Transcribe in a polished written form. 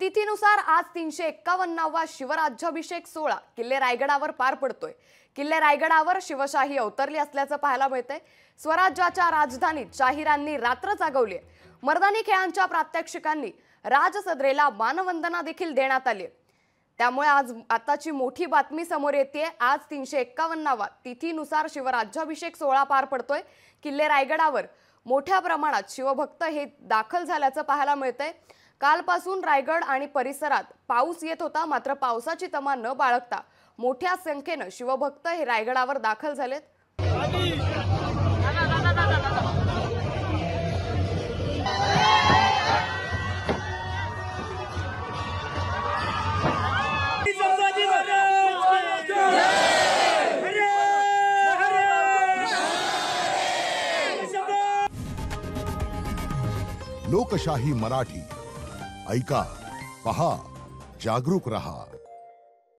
तिथीनुसार आज 351वा शिवराज्याभिषेक सोहळा किल्ले रायगडावर पार पडतोय। किल्ले रायगडावर शिवशाही अवतरली असल्याचं पाहायला मिळतंय। स्वराज्याच्या राजधानीत शाहिरांनी रात्र जागवली। मर्दानी खेळांच्या प्रात्यक्षिकांनी राजसदरेला मानवंदना देखील देण्यात आली। त्यामुळे आज आताची मोठी बातमी समोर येते। आज 351वा तिथीनुसार शिवराज्याभिषेक सोहळा पार पडतोय। किल्ले रायगडावर मोठ्या प्रमाणात शिवभक्त हे दाखल झाल्याचं पाहायला मिळतंय। कालपासून रायगड आणि परिसरात पाऊस येत होता, मात्र पावसाची तमा न बाळगता मोठ्या संख्येने शिवभक्त हे रायगडावर दाखल झालेत। लोकशाही मराठी ऐका, पहा, जागरूक रहा।